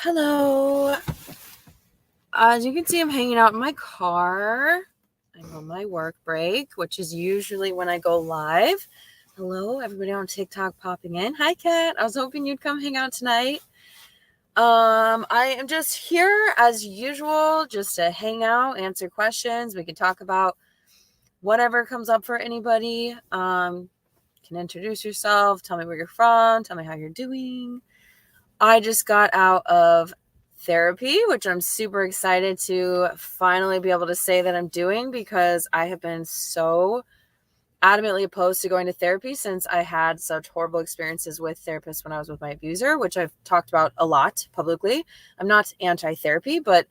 Hello. As you can see, I'm hanging out in my car. I'm on my work break, which is usually when I go live. Hello, everybody on TikTok popping in. Hi, Kat. I was hoping you'd come hang out tonight. I am just here as usual, just to hang out, answer questions. We can talk about whatever comes up for anybody. You can introduce yourself, tell me where you're from, tell me how you're doing. I just got out of therapy, which I'm super excited to finally be able to say that I'm doing, because I have been so adamantly opposed to going to therapy since I had such horrible experiences with therapists when I was with my abuser, which I've talked about a lot publicly. I'm not anti-therapy, but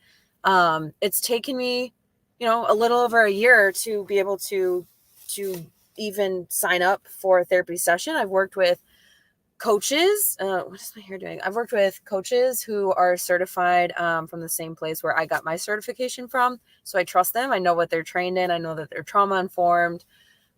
it's taken me, a little over a year to be able to even sign up for a therapy session. I've worked with coaches. What is my hair doing? I've worked with coaches who are certified from the same place where I got my certification from. So I trust them. I know what they're trained in. I know that they're trauma informed.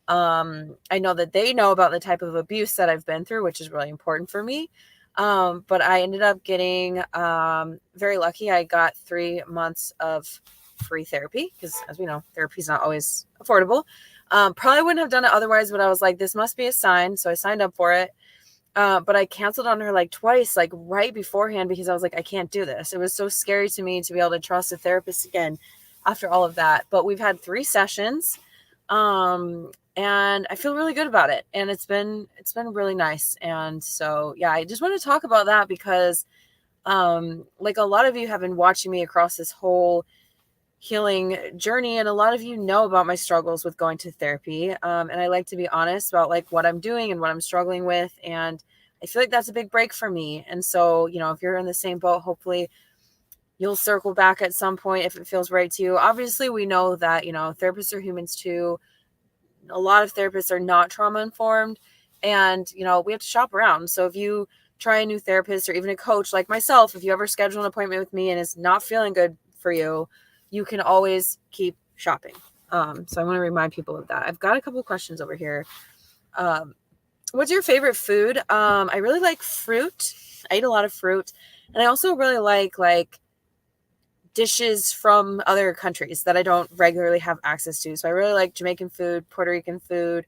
I know that they know about the type of abuse that I've been through, which is really important for me. But I ended up getting very lucky. I got 3 months of free therapy because, as we know, therapy is not always affordable. Probably wouldn't have done it otherwise, but I was like, this must be a sign. So I signed up for it. But I canceled on her like twice, like right beforehand, because I was like, I can't do this. It was so scary to me to be able to trust a therapist again after all of that. But we've had 3 sessions, and I feel really good about it. And it's been really nice. And so, yeah, I just want to talk about that because, like a lot of you have been watching me across this whole healing journey, and a lot of you know about my struggles with going to therapy, and I like to be honest about like what I'm doing and what I'm struggling with, and I feel like that's a big break for me. And so, if you're in the same boat, hopefully you'll circle back at some point if it feels right to you. Obviously, we know that therapists are humans too. A lot of therapists are not trauma informed, and we have to shop around. So if you try a new therapist or even a coach like myself, if you ever schedule an appointment with me and it's not feeling good for you, you can always keep shopping. So I want to remind people of that. I've got a couple of questions over here. What's your favorite food? I really like fruit. I eat a lot of fruit. And I also really like dishes from other countries that I don't regularly have access to. So I really like Jamaican food, Puerto Rican food,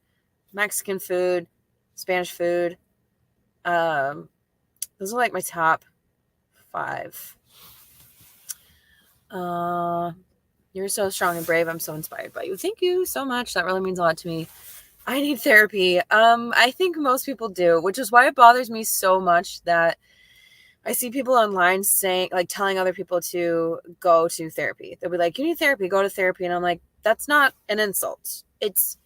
Mexican food, Spanish food. Those are like my top 5. You're so strong and brave. I'm so inspired by you. Thank you so much. That really means a lot to me. I need therapy. I think most people do, which is why it bothers me so much that I see people online saying, like, telling other people to go to therapy. They'll be like, you need therapy, go to therapy. And I'm like, that's not an insult. It's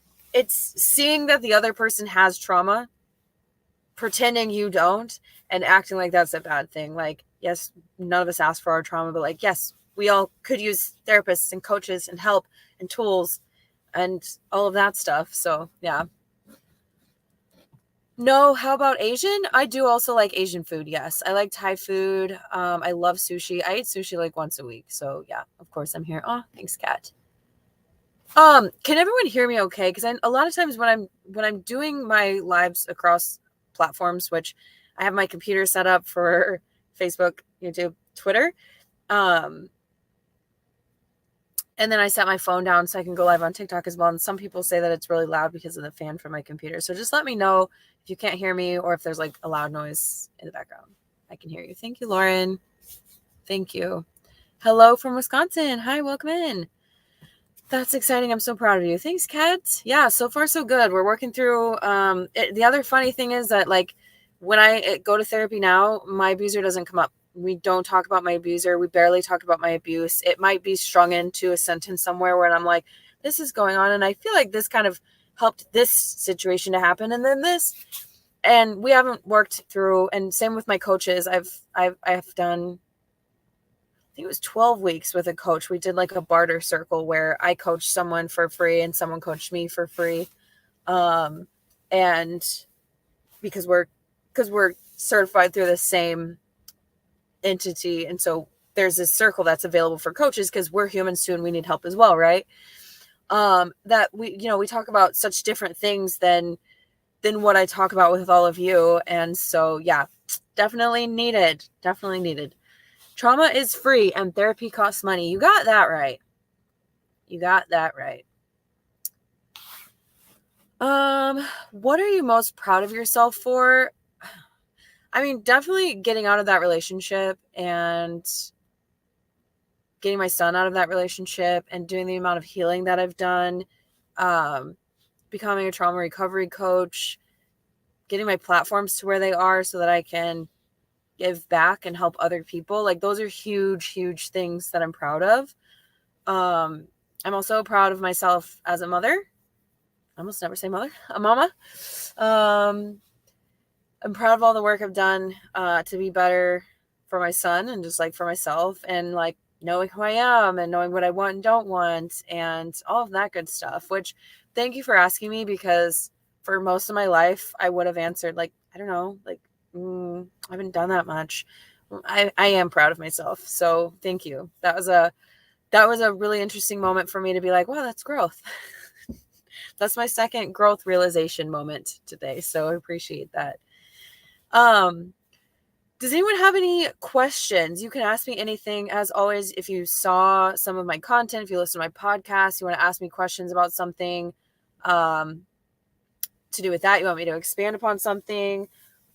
seeing that the other person has trauma, pretending you don't, and acting like that's a bad thing. Like, yes, none of us asked for our trauma, but like, yes, we all could use therapists and coaches and help and tools and all of that stuff. So yeah. No, how about Asian? I do also like Asian food. Yes, I like Thai food. I love sushi. I eat sushi like once a week. So yeah, of course I'm here. Oh, thanks, Kat. Can everyone hear me okay? Because a lot of times when I'm doing my lives across platforms, which I have my computer set up for Facebook, YouTube, Twitter, and then I set my phone down so I can go live on TikTok as well. And some people say that it's really loud because of the fan from my computer. So just let me know if you can't hear me or if there's like a loud noise in the background. I can hear you. Thank you, Lauren. Thank you. Hello from Wisconsin. Hi, welcome in. That's exciting. I'm so proud of you. Thanks, Kat. Yeah, so far so good. We're working through the other funny thing is that like when I go to therapy now, my abuser doesn't come up. We don't talk about my abuser. We barely talk about my abuse. It might be strung into a sentence somewhere where I'm like, this is going on. And I feel like this kind of helped this situation to happen. And then this, and we haven't worked through, and same with my coaches. I've done, I think it was 12 weeks with a coach. We did like a barter circle where I coached someone for free and someone coached me for free. And because we're certified through the same entity, and so there's this circle that's available for coaches because we're humans too and we need help as well, right? That we talk about such different things than what I talk about with all of you. And so yeah, definitely needed. Trauma is free and therapy costs money. You got that right. You got that right. What are you most proud of yourself for? I mean, definitely getting out of that relationship and getting my son out of that relationship and doing the amount of healing that I've done, becoming a trauma recovery coach, getting my platforms to where they are so that I can give back and help other people. Like, those are huge, huge things that I'm proud of. I'm also proud of myself as a mother. I almost never say mother, a mama. I'm proud of all the work I've done to be better for my son and just like for myself, and like knowing who I am and knowing what I want and don't want and all of that good stuff, which thank you for asking me, because for most of my life, I would have answered like, I don't know, like, I haven't done that much. I am proud of myself. So thank you. That was a really interesting moment for me to be like, wow, that's growth. That's my second growth realization moment today. So I appreciate that. Does anyone have any questions? You can ask me anything. As always, if you saw some of my content, if you listen to my podcast, you want to ask me questions about something to do with that, you want me to expand upon something,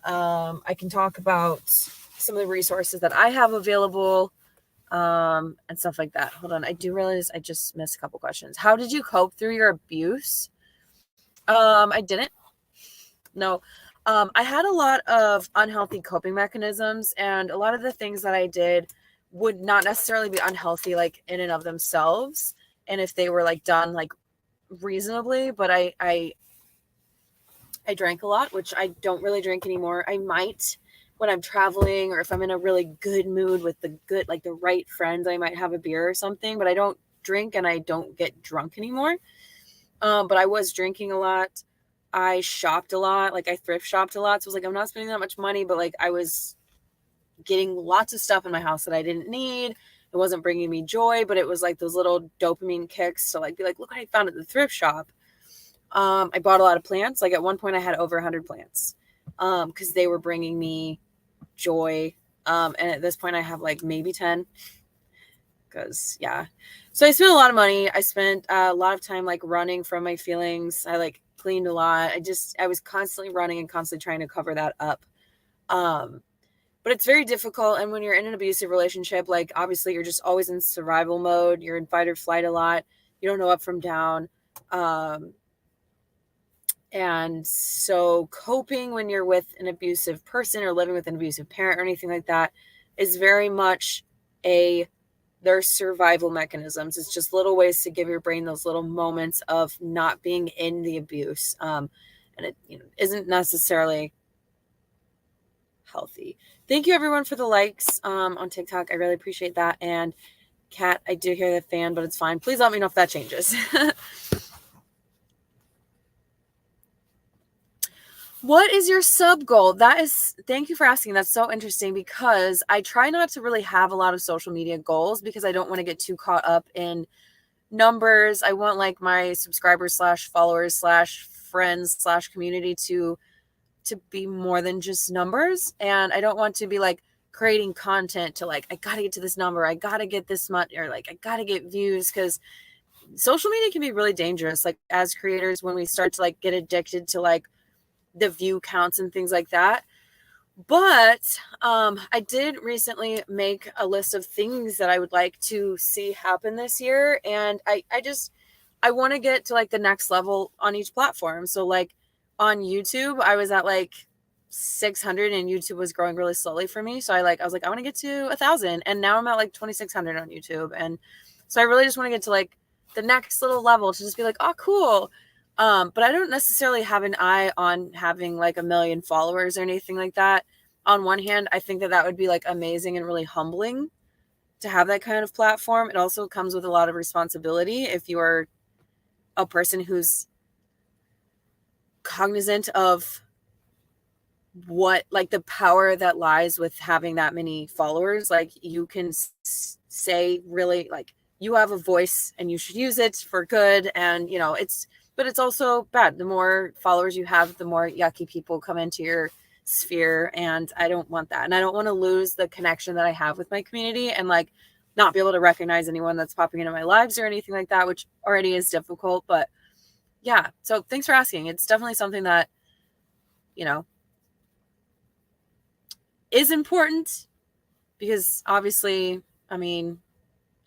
I can talk about some of the resources that I have available and stuff like that. Hold on. I do realize I just missed a couple questions. How did you cope through your abuse? I didn't. No. I had a lot of unhealthy coping mechanisms, and a lot of the things that I did would not necessarily be unhealthy, like in and of themselves. And if they were like done like reasonably, but I drank a lot, which I don't really drink anymore. I might when I'm traveling, or if I'm in a really good mood with the good, like the right friends, I might have a beer or something, but I don't drink and I don't get drunk anymore. But I was drinking a lot. I shopped a lot. Like I thrift shopped a lot. So I was like, I'm not spending that much money, but like I was getting lots of stuff in my house that I didn't need. It wasn't bringing me joy, but it was like those little dopamine kicks to like be like, look what I found at the thrift shop. I bought a lot of plants. Like at one point I had over 100 plants because they were bringing me joy. And at this point I have like maybe 10 because yeah. So I spent a lot of money. I spent a lot of time like running from my feelings. I like cleaned a lot. I was constantly running and constantly trying to cover that up. But it's very difficult. And when you're in an abusive relationship, like obviously you're just always in survival mode. You're in fight or flight a lot. You don't know up from down. And so coping when you're with an abusive person or living with an abusive parent or anything like that is very much their survival mechanisms. It's just little ways to give your brain those little moments of not being in the abuse. And it isn't necessarily healthy. Thank you everyone for the likes on TikTok. I really appreciate that. And Kat, I do hear the fan, but it's fine. Please let me know if that changes. What is your sub goal? Thank you for asking. That's so interesting because I try not to really have a lot of social media goals because I don't want to get too caught up in numbers. I want like my subscribers / followers / friends / community to be more than just numbers. And I don't want to be like creating content to like, I got to get to this number. I got to get this much, or like, I got to get views, because social media can be really dangerous. Like as creators, when we start to like get addicted to like the view counts and things like that. But I did recently make a list of things that I would like to see happen this year. And I want to get to like the next level on each platform. So like on YouTube, I was at like 600 and YouTube was growing really slowly for me. So I was like, I want to get to 1,000. And now I'm at like 2,600 on YouTube. And so I really just want to get to like the next little level to just be like, oh, cool. But I don't necessarily have an eye on having like 1 million followers or anything like that. On one hand, I think that would be like amazing and really humbling to have that kind of platform. It also comes with a lot of responsibility if you are a person who's cognizant of what like the power that lies with having that many followers. Like you can say really like you have a voice and you should use it for good. And but it's also bad. The more followers you have, the more yucky people come into your sphere, and I don't want that. And I don't want to lose the connection that I have with my community and like not be able to recognize anyone that's popping into my lives or anything like that, which already is difficult. But yeah, so thanks for asking. It's definitely something that, you know, is important because obviously, I mean,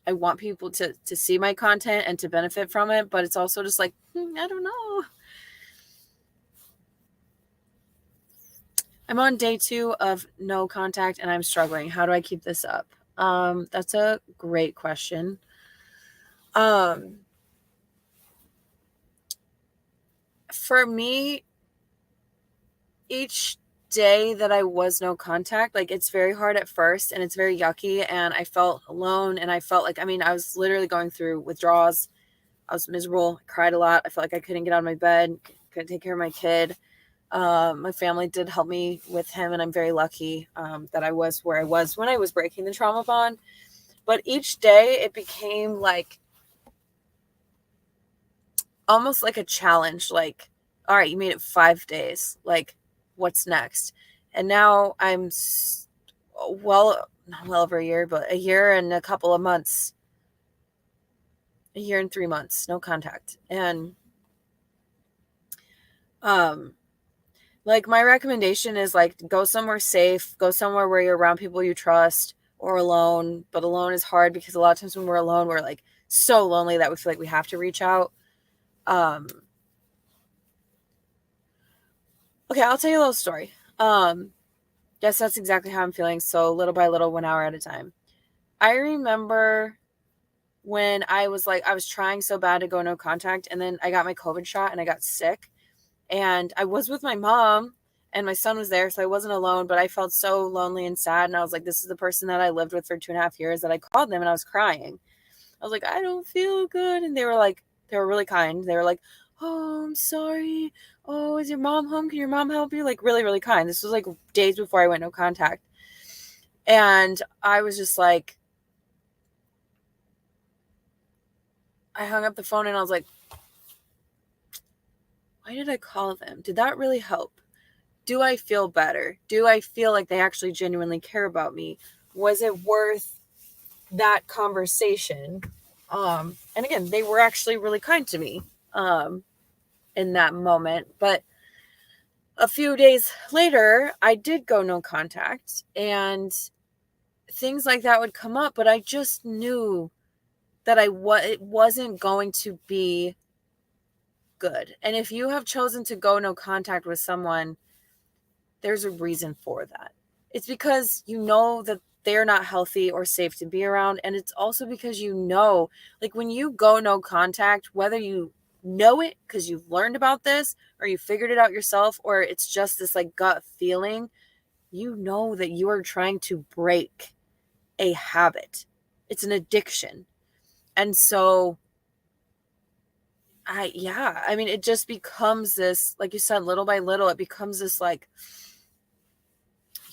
I want people to see my content and to benefit from it, but it's also just like, I don't know. I'm on day 2 of no contact and I'm struggling. How do I keep this up? That's a great question. For me, each day that I was no contact, like it's very hard at first and it's very yucky and I felt alone and I felt like, I mean, I was literally going through withdrawals. I was miserable, I cried a lot. I felt like I couldn't get out of my bed, couldn't take care of my kid. My family did help me with him and I'm very lucky that I was where I was when I was breaking the trauma bond. But each day it became like almost like a challenge, like, all right, you made it 5 days. Like, what's next? And now I'm not well over a year, but a year and a couple of months, a year and 3 months, no contact. And like my recommendation is like go somewhere safe, go somewhere where you're around people you trust or alone. But alone is hard because a lot of times when we're alone, we're like so lonely that we feel like we have to reach out. Okay, I'll tell you a little story. Yes, that's exactly how I'm feeling. So little by little, 1 hour at a time. I remember when I was trying so bad to go no contact, and then I got my COVID shot and I got sick. And I was with my mom and my son was there, so I wasn't alone, but I felt so lonely and sad. And I was like, this is the person that I lived with for 2.5 years, that I called them and I was crying. I was like, I don't feel good. And they were really kind. They were like, oh, I'm sorry. Oh, is your mom home? Can your mom help you? Like really, really kind. This was like days before I went no contact. And I was just like, I hung up the phone and I was like, why did I call them? Did that really help? Do I feel better? Do I feel like they actually genuinely care about me? Was it worth that conversation? And again, they were actually really kind to me in that moment. But a few days later, I did go no contact and things like that would come up, but I just knew that it wasn't going to be good. And if you have chosen to go no contact with someone, there's a reason for that. It's because you know that they're not healthy or safe to be around. And it's also because you know, like when you go no contact, whether you know it because you've learned about this or you figured it out yourself, or it's just this like gut feeling, you know that you are trying to break a habit. It's an addiction. And so I mean, it just becomes this, like you said, little by little, it becomes this like,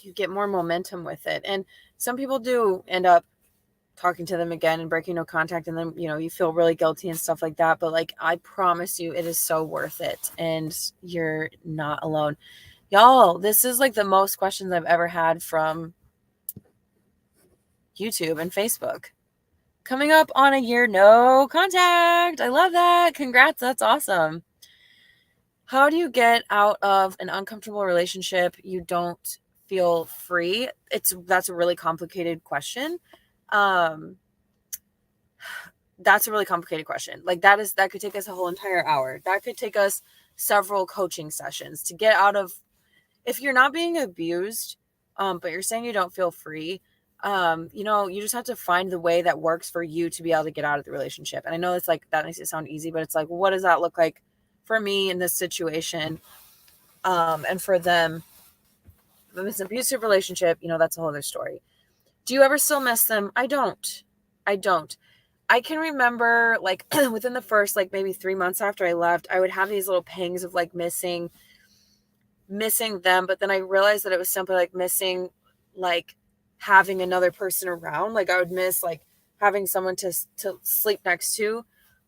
you get more momentum with it. And some people do end up talking to them again and breaking no contact, and then, you feel really guilty and stuff like that. But like, I promise you, it is so worth it. And you're not alone. Y'all, this is like the most questions I've ever had from YouTube and Facebook. Coming up on a year, no contact. I love that. Congrats. That's awesome. How do you get out of an uncomfortable relationship you don't feel free? That's a really complicated question. That's a really complicated question. Like that could take us a whole entire hour. That could take us several coaching sessions to get out of, if you're not being abused, but you're saying you don't feel free, you just have to find the way that works for you to be able to get out of the relationship. And I know it's like, that makes it sound easy, but it's like, what does that look like for me in this situation? And for them, if it's an abusive relationship, that's a whole other story. Do you ever still miss them? I don't. I can remember like within the first, like maybe 3 months after I left, I would have these little pangs of like missing them. But then I realized that it was simply like missing, like having another person around. Like I would miss like having someone to sleep next to,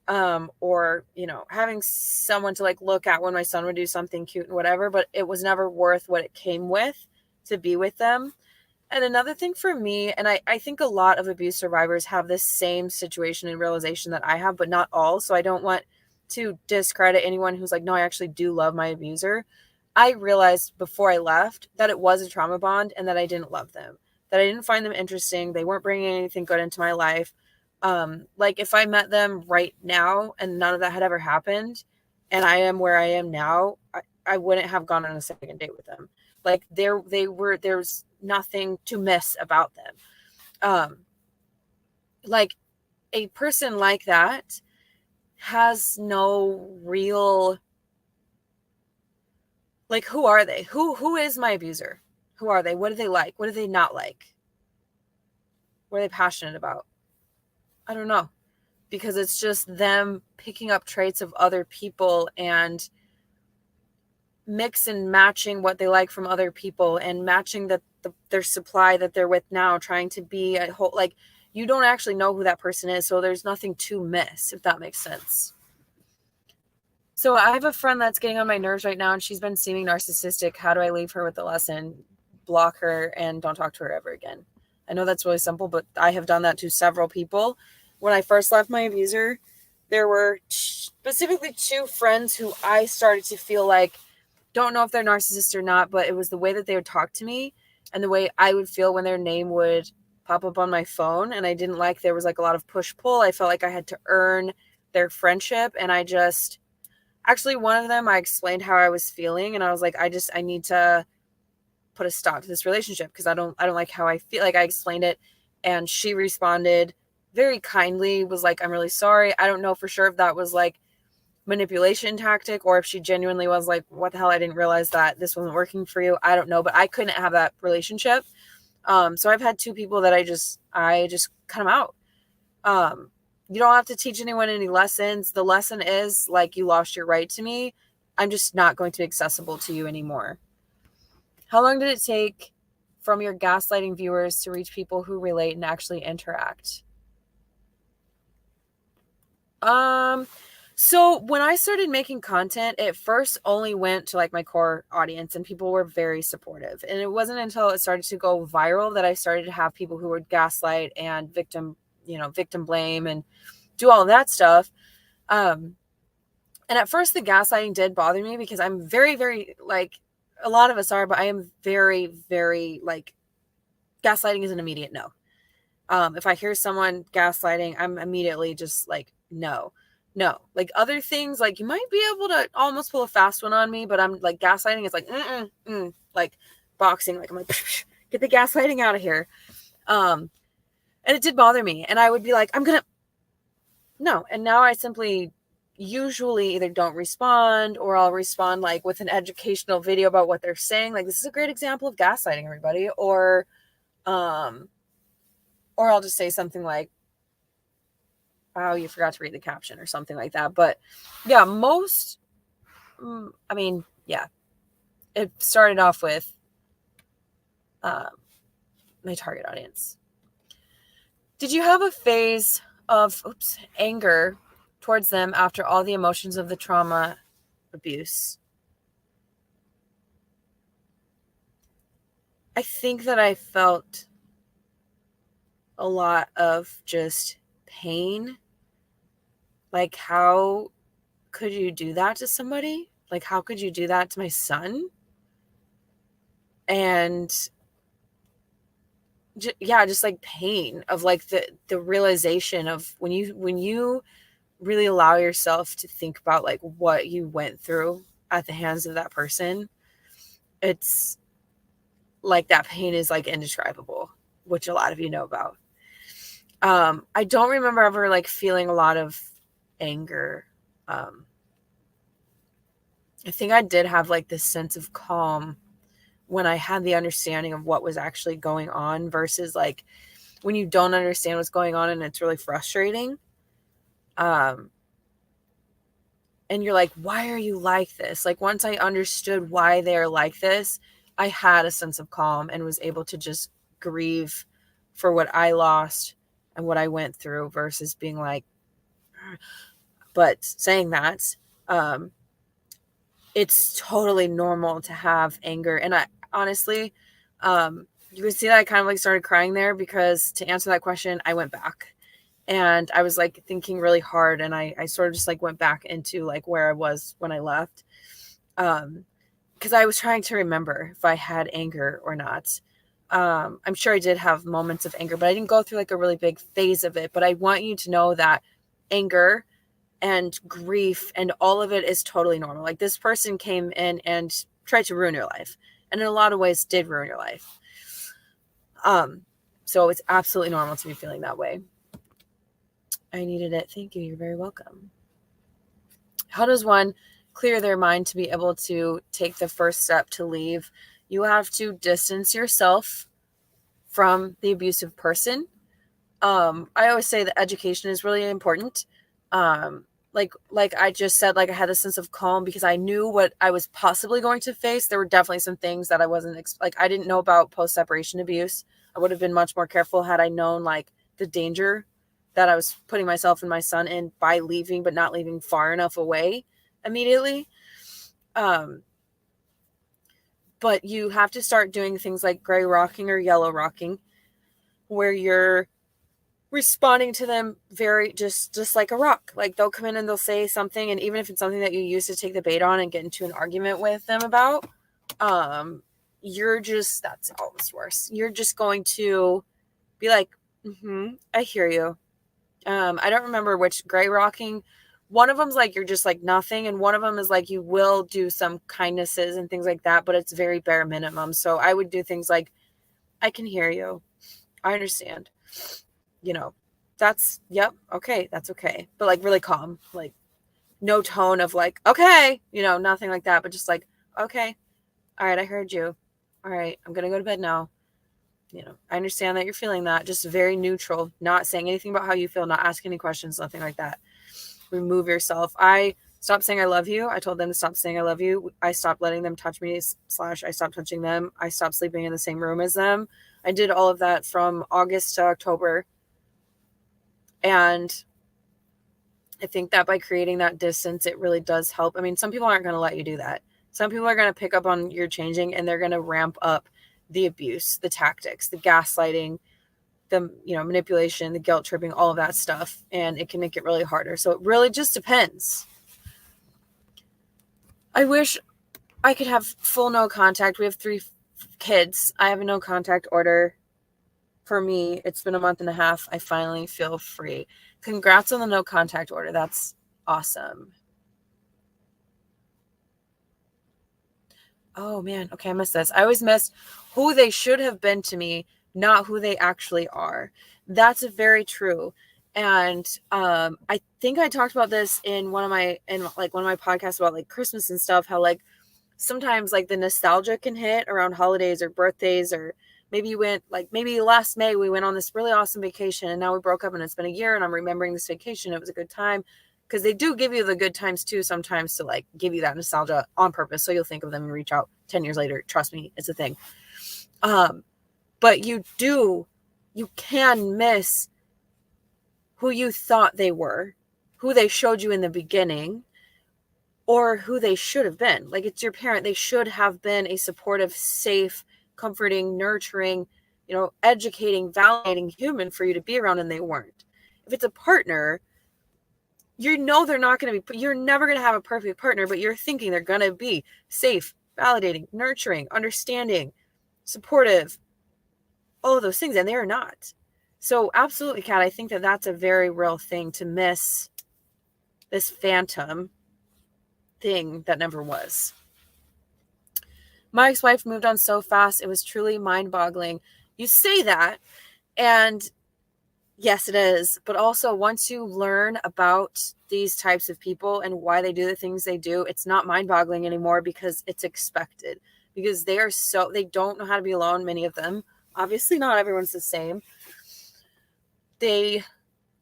or, having someone to like look at when my son would do something cute and whatever, but it was never worth what it came with to be with them. And another thing for me, and I think a lot of abuse survivors have this same situation and realization that I have, but not all. So I don't want to discredit anyone who's like, no, I actually do love my abuser. I realized before I left that it was a trauma bond and that I didn't love them, that I didn't find them interesting. They weren't bringing anything good into my life. Like if I met them right now and none of that had ever happened and I am where I am now, I wouldn't have gone on a second date with them. Like there's nothing to miss about them. Like a person like that has no real, like, who are they? Who is my abuser? Who are they? What do they like? What do they not like? What are they passionate about? I don't know, because it's just them picking up traits of other people and mix and matching what they like from other people and matching their supply that they're with now, trying to be a whole, like, you don't actually know who that person is, so there's nothing to miss, if that makes sense. So I have a friend that's getting on my nerves right now, and she's been seeming narcissistic. How do I leave her with the lesson? Block her and don't talk to her ever again. I know that's really simple, but I have done that to several people. When I first left my abuser, there were specifically 2 friends who I started to feel like, don't know if they're narcissists or not, but it was the way that they would talk to me and the way I would feel when their name would pop up on my phone. And I didn't like, there was like a lot of push pull. I felt like I had to earn their friendship. And I just, actually one of them, I explained how I was feeling. And I was like, I need to put a stop to this relationship because I don't like how I feel. Like I explained it and she responded very kindly, was like, I'm really sorry. I don't know for sure if that was like manipulation tactic or if she genuinely was like, what the hell, I didn't realize that this wasn't working for you. I don't know, but I couldn't have that relationship. So I've had 2 people that I just cut them out. You don't have to teach anyone any lessons. The lesson is like, you lost your right to me. I'm just not going to be accessible to you anymore. How long did it take from your gaslighting viewers to reach people who relate and actually interact? So when I started making content, it first only went to like my core audience and people were very supportive. And it wasn't until it started to go viral that I started to have people who would gaslight and victim blame and do all of that stuff. And at first the gaslighting did bother me because I'm very, very, like, a lot of us are, but I am very, very, like, gaslighting is an immediate no. If I hear someone gaslighting, I'm immediately just like, no. Like other things, like you might be able to almost pull a fast one on me, but I'm like, gaslighting is like, like boxing. Like I'm like, get the gaslighting out of here. And it did bother me. And I would be like, no. And now I simply usually either don't respond or I'll respond like with an educational video about what they're saying. Like, this is a great example of gaslighting, everybody. Or I'll just say something like, wow, you forgot to read the caption or something like that. But yeah, it started off with my target audience. Did you have a phase of anger towards them after all the emotions of the trauma abuse? I think that I felt a lot of just pain. Like, how could you do that to somebody? Like, how could you do that to my son? And just like pain of like the realization of when you really allow yourself to think about like what you went through at the hands of that person, it's like that pain is like indescribable, which a lot of you know about. I don't remember ever like feeling a lot of anger. I think I did have like this sense of calm when I had the understanding of what was actually going on versus like when you don't understand what's going on and it's really frustrating. And you're like, why are you like this? Like, once I understood why they're like this, I had a sense of calm and was able to just grieve for what I lost and what I went through versus being like, But saying that, it's totally normal to have anger. And I honestly, you can see that I kind of like started crying there, because to answer that question, I went back and I was like thinking really hard, and I sort of just like went back into like where I was when I left. Because I was trying to remember if I had anger or not. I'm sure I did have moments of anger, but I didn't go through like a really big phase of it. But I want you to know that anger and grief and all of it is totally normal. Like, this person came in and tried to ruin your life, and in a lot of ways did ruin your life. So it's absolutely normal to be feeling that way. I needed it. Thank you. You're very welcome. How does one clear their mind to be able to take the first step to leave? You have to distance yourself from the abusive person. I always say that education is really important. Like I just said, like I had a sense of calm because I knew what I was possibly going to face. There were definitely some things that I wasn't like I didn't know about post-separation abuse. I would have been much more careful had I known like the danger that I was putting myself and my son in by leaving, but not leaving far enough away immediately. But you have to start doing things like gray rocking or yellow rocking, where you're responding to them very just like a rock. Like, they'll come in and they'll say something, and even if it's something that you use to take the bait on and get into an argument with them about, that's almost worse. You're just going to be like, I hear you. I don't remember which gray rocking. One of them's like you're just like nothing, and one of them is like you will do some kindnesses and things like that, but it's very bare minimum. So I would do things like, I can hear you. I understand. That's, yep, okay, that's okay. But like really calm, like no tone of like, okay, nothing like that, but just like, okay, all right, I heard you. All right, I'm going to go to bed now. I understand that you're feeling that. Just very neutral, not saying anything about how you feel, not asking any questions, nothing like that. Remove yourself. I stopped saying I love you. I told them to stop saying I love you. I stopped letting them touch me, / I stopped touching them. I stopped sleeping in the same room as them. I did all of that from August to October. And I think that by creating that distance, it really does help. I mean, some people aren't going to let you do that. Some people are going to pick up on your changing, and they're going to ramp up the abuse, the tactics, the gaslighting, the manipulation, the guilt tripping, all of that stuff. And it can make it really harder. So it really just depends. I wish I could have full no contact. We have 3 kids. I have a no contact order. For me, it's been a month and a half. I finally feel free. Congrats on the no contact order. That's awesome. Oh man. Okay, I missed this. I always miss who they should have been to me, not who they actually are. That's very true. And I think I talked about this in one of my podcasts about like Christmas and stuff, how like sometimes like the nostalgia can hit around holidays or birthdays, or maybe last May we went on this really awesome vacation, and now we broke up and it's been a year and I'm remembering this vacation. It was a good time, because they do give you the good times too sometimes to like give you that nostalgia on purpose. So you'll think of them and reach out 10 years later. Trust me, it's a thing. But you can miss who you thought they were, who they showed you in the beginning, or who they should have been. Like, it's your parent. They should have been a supportive, safe, comforting, nurturing, educating, validating human for you to be around, and they weren't. If it's a partner, they're not going to be, you're never going to have a perfect partner, but you're thinking they're going to be safe, validating, nurturing, understanding, supportive, all of those things, and they are not. So absolutely, Kat, I think that that's a very real thing, to miss this phantom thing that never was. My ex-wife moved on so fast, it was truly mind-boggling. You say that, and yes, it is. But also, once you learn about these types of people and why they do the things they do, it's not mind-boggling anymore, because it's expected. Because they don't know how to be alone, many of them. Obviously, not everyone's the same. They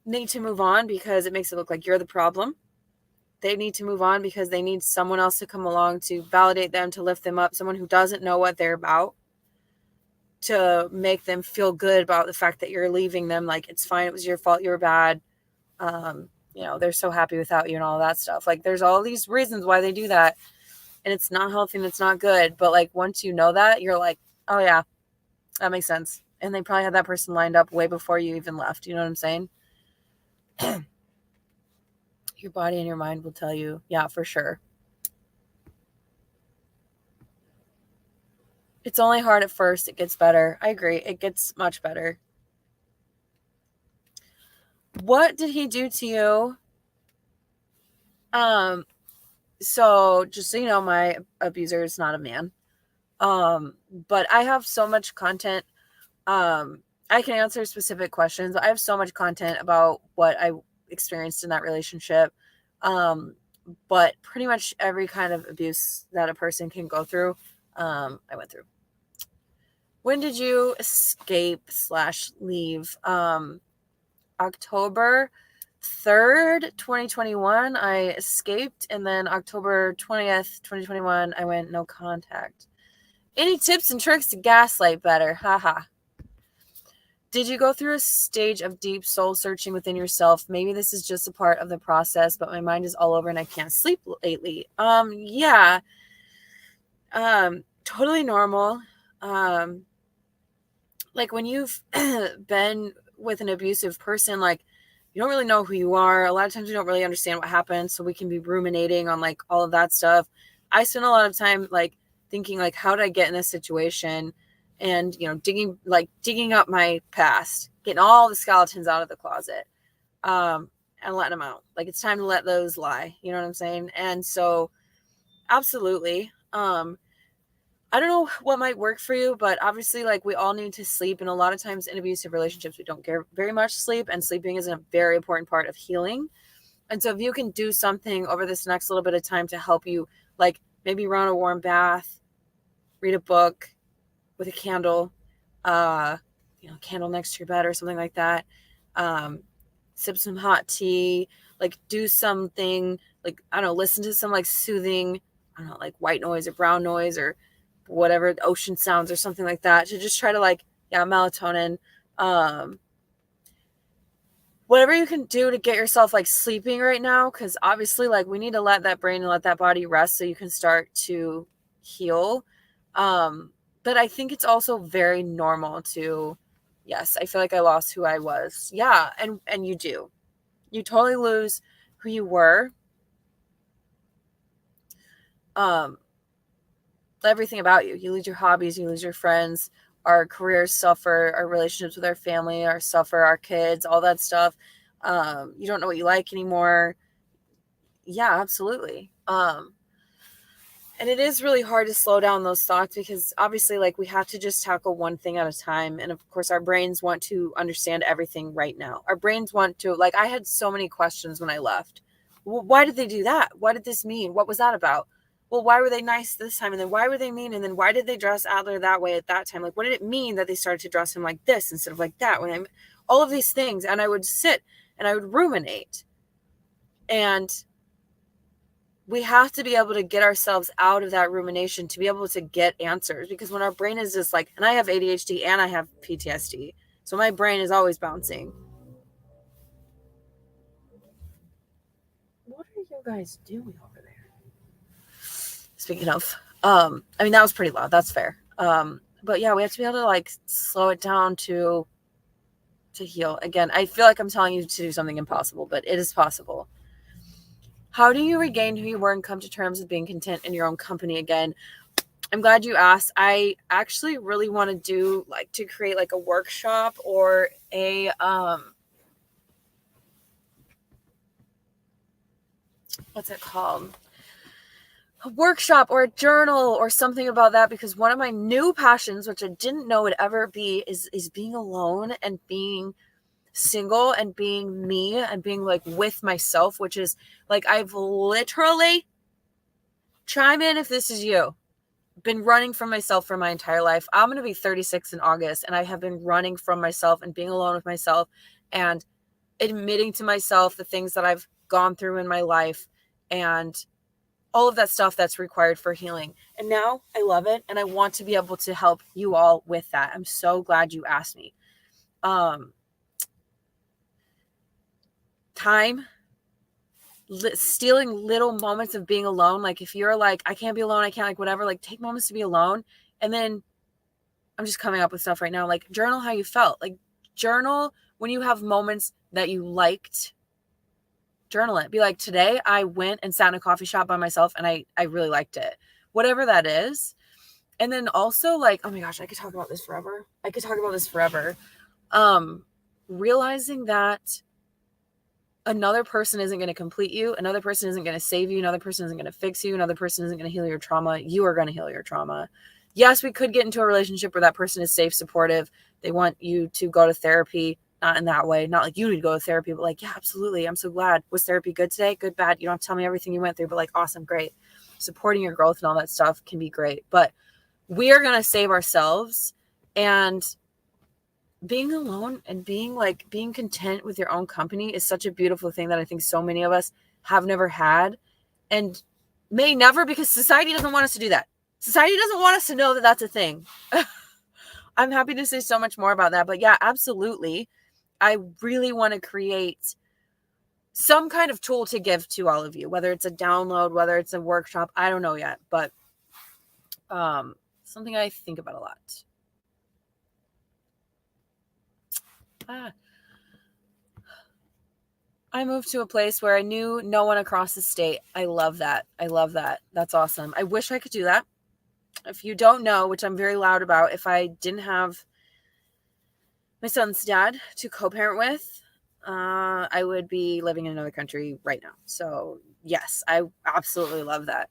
need to move on because it makes it look like you're the problem. They need to move on because they need someone else to come along to validate them, to lift them up, someone who doesn't know what they're about, to make them feel good about the fact that you're leaving them. Like, it's fine. It was your fault. You were bad. they're so happy without you and all that stuff. Like, there's all these reasons why they do that, and it's not healthy and it's not good. But like, once you know that, you're like, oh yeah, that makes sense. And they probably had that person lined up way before you even left. You know what I'm saying? Your body and your mind will tell you, yeah, for sure. It's only hard at first. It gets better. I agree. It gets much better. What did he do to you? So just so you know, my abuser is not a man. But I have so much content. I can answer specific questions. I have so much content about what I experienced in that relationship. But pretty much every kind of abuse that a person can go through, I went through. When did you escape/leave? October 3rd, 2021, I escaped. And then October 20th, 2021, I went no contact. Any tips and tricks to gaslight better? Haha. Did you go through a stage of deep soul searching within yourself? Maybe this is just a part of the process, but my mind is all over and I can't sleep lately. Yeah. Totally normal. Like, when you've been with an abusive person, like, you don't really know who you are. A lot of times we don't really understand what happened, so we can be ruminating on like all of that stuff. I spend a lot of time like thinking like, how did I get in this situation? And digging up my past, getting all the skeletons out of the closet, and letting them out. Like, it's time to let those lie. You know what I'm saying? And so absolutely. I don't know what might work for you, but obviously, like, we all need to sleep. And a lot of times in abusive relationships, we don't get very much sleep, and sleeping is a very important part of healing. And so if you can do something over this next little bit of time to help you, like maybe run a warm bath, read a book with a candle, candle next to your bed or something like that. Sip some hot tea, like do something like, I don't know, listen to some like soothing, I don't know, like white noise or brown noise or whatever, ocean sounds or something like that, to just try to like, melatonin, whatever you can do to get yourself like sleeping right now. Cause obviously, like, we need to let that brain and let that body rest so you can start to heal. But I think it's also very normal to, yes, I feel like I lost who I was. Yeah. And you do. You totally lose who you were. Everything about you. You lose your hobbies, you lose your friends, our careers suffer, our relationships with our family suffer, our kids, all that stuff. You don't know what you like anymore. Yeah, absolutely. And it is really hard to slow down those thoughts, because obviously, like, we have to just tackle one thing at a time. And of course, our brains want to understand everything right now. Our brains want to, like, I had so many questions when I left. Why did they do that? What did this mean? What was that about? Well, why were they nice this time? And then why were they mean? And then why did they dress Adler that way at that time? Like, what did it mean that they started to dress him like this instead of like that? All of these things. And I would sit and I would ruminate. And we have to be able to get ourselves out of that rumination to be able to get answers, because when our brain is just like, and I have ADHD and I have PTSD, so my brain is always bouncing. What are you guys doing over there? Speaking of, that was pretty loud. That's fair. But yeah, we have to be able to like slow it down to heal. Again, I feel like I'm telling you to do something impossible, but it is possible. How do you regain who you were and come to terms with being content in your own company again? I'm glad you asked. I actually really want to do to create like a workshop or a what's it called? A workshop or a journal or something about that, because one of my new passions, which I didn't know would ever be, is being alone and being single and being me and being like with myself, which is like, I've literally, chime in if this is you, been running from myself for my entire life. I'm going to be 36 in August, and I have been running from myself and being alone with myself and admitting to myself the things that I've gone through in my life and all of that stuff that's required for healing. And now I love it, and I want to be able to help you all with that. I'm so glad you asked me. Time, stealing little moments of being alone. Like if you're like, I can't be alone, I can't like whatever, like take moments to be alone. And then I'm just coming up with stuff right now. Like journal how you felt. Like journal when you have moments that you liked. Journal it. Be like, today I went and sat in a coffee shop by myself and I really liked it. Whatever that is. And then also like, oh my gosh, I could talk about this forever. Realizing that another person isn't going to complete you. Another person isn't going to save you. Another person isn't going to fix you. Another person isn't going to heal your trauma. You are going to heal your trauma. Yes, we could get into a relationship where that person is safe, supportive. They want you to go to therapy. Not in that way. Not like you need to go to therapy, but like, yeah, absolutely. I'm so glad. Was therapy good today? Good, bad. You don't have to tell me everything you went through, but like, awesome, great. Supporting your growth and all that stuff can be great. But we are going to save ourselves, and being alone and being content with your own company is such a beautiful thing that I think so many of us have never had and may never, because society doesn't want us to do that. Society doesn't want us to know that that's a thing. I'm happy to say so much more about that, but yeah, absolutely. I really want to create some kind of tool to give to all of you, whether it's a download, whether it's a workshop, I don't know yet, but something I think about a lot. I moved to a place where I knew no one across the state. I love that. That's awesome. I wish I could do that. If you don't know, which I'm very loud about, if I didn't have my son's dad to co-parent with, I would be living in another country right now. So yes, I absolutely love that.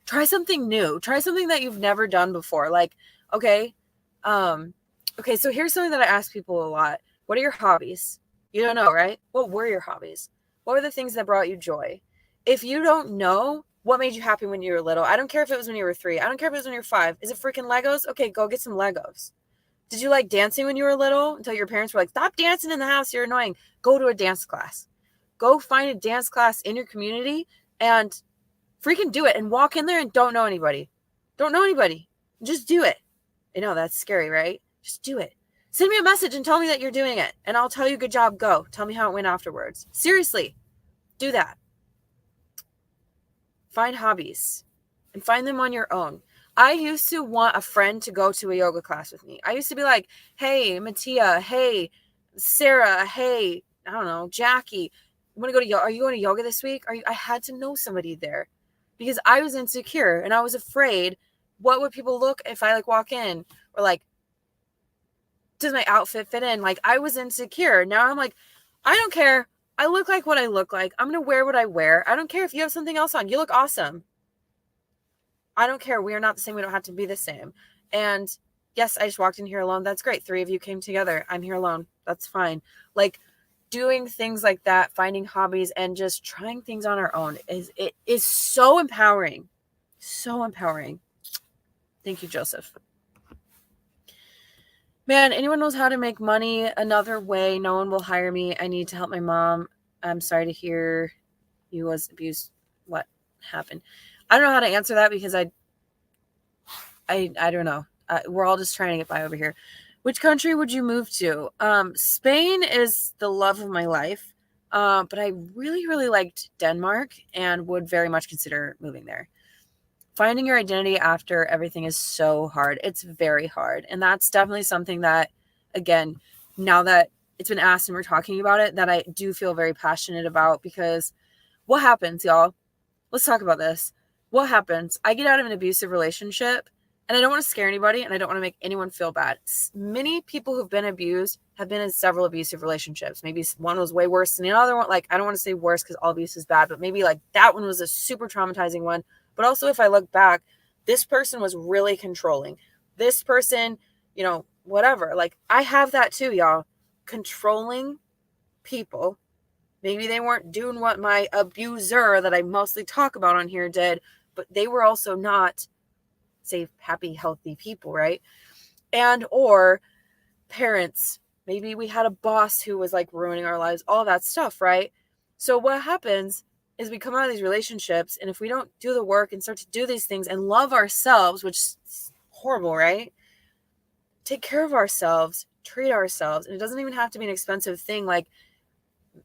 Try something new. Try something that you've never done before. Like, okay, so here's something that I ask people a lot. What are your hobbies? You don't know, right? What were your hobbies? What were the things that brought you joy? If you don't know what made you happy when you were little, I don't care if it was when you were 3. I don't care if it was when you were 5. Is it freaking Legos? Okay, go get some Legos. Did you like dancing when you were little until your parents were like, stop dancing in the house, you're annoying. Go to a dance class. Go find a dance class in your community and freaking do it, and walk in there and don't know anybody. Don't know anybody. Just do it. I know that's scary, right? Just do it. Send me a message and tell me that you're doing it, and I'll tell you, good job, go. Tell me how it went afterwards. Seriously, do that. Find hobbies and find them on your own. I used to want a friend to go to a yoga class with me. I used to be like, hey, Mattia, hey, Sarah, hey, I don't know, Jackie, are you going to yoga this week? I had to know somebody there because I was insecure and I was afraid. What would people look if I like walk in, or like, does my outfit fit in? Like, I was insecure. Now I'm like, I don't care. I look like what I look like. I'm going to wear what I wear. I don't care if you have something else on. You look awesome. I don't care. We are not the same. We don't have to be the same. And yes, I just walked in here alone. That's great. 3 of you came together. I'm here alone. That's fine. Like, doing things like that, finding hobbies and just trying things on our own is so empowering. So empowering. Thank you, Joseph. Man, anyone knows how to make money another way? No one will hire me. I need to help my mom. I'm sorry to hear you was abused. What happened? I don't know how to answer that because I don't know. We're all just trying to get by over here. Which country would you move to? Spain is the love of my life. But I really, really liked Denmark and would very much consider moving there. Finding your identity after everything is so hard. It's very hard. And that's definitely something that, again, now that it's been asked and we're talking about it, that I do feel very passionate about, because what happens, y'all? Let's talk about this. What happens? I get out of an abusive relationship, and I don't want to scare anybody, and I don't want to make anyone feel bad. Many people who've been abused have been in several abusive relationships. Maybe one was way worse than the other one. Like, I don't want to say worse because all abuse is bad, but maybe like that one was a super traumatizing one. But also, if I look back, this person was really controlling. This person, whatever. Like, I have that too, y'all. Controlling people. Maybe they weren't doing what my abuser that I mostly talk about on here did, but they were also not safe, happy, healthy people, right? And or parents. Maybe we had a boss who was like ruining our lives, all that stuff, right? So what happens is we come out of these relationships, and if we don't do the work and start to do these things and love ourselves, which is horrible, right? Take care of ourselves, treat ourselves. And it doesn't even have to be an expensive thing. Like,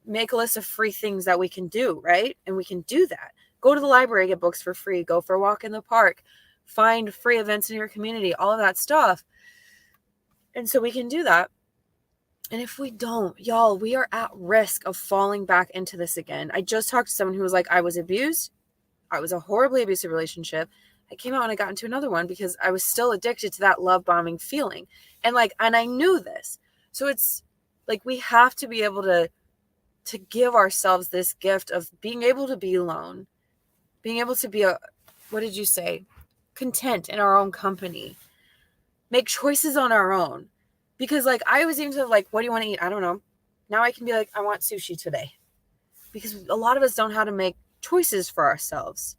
make a list of free things that we can do, right? And we can do that. Go to the library, get books for free, go for a walk in the park, find free events in your community, all of that stuff. And so we can do that. And if we don't, y'all, we are at risk of falling back into this again. I just talked to someone who was like, I was abused. I was a horribly abusive relationship. I came out and I got into another one because I was still addicted to that love bombing feeling. And I knew this. So it's like, we have to be able to give ourselves this gift of being able to be alone, being able to be what did you say? Content in our own company, make choices on our own. Because like, I was into like, what do you want to eat? I don't know. Now I can be like, I want sushi today. Because a lot of us don't know how to make choices for ourselves.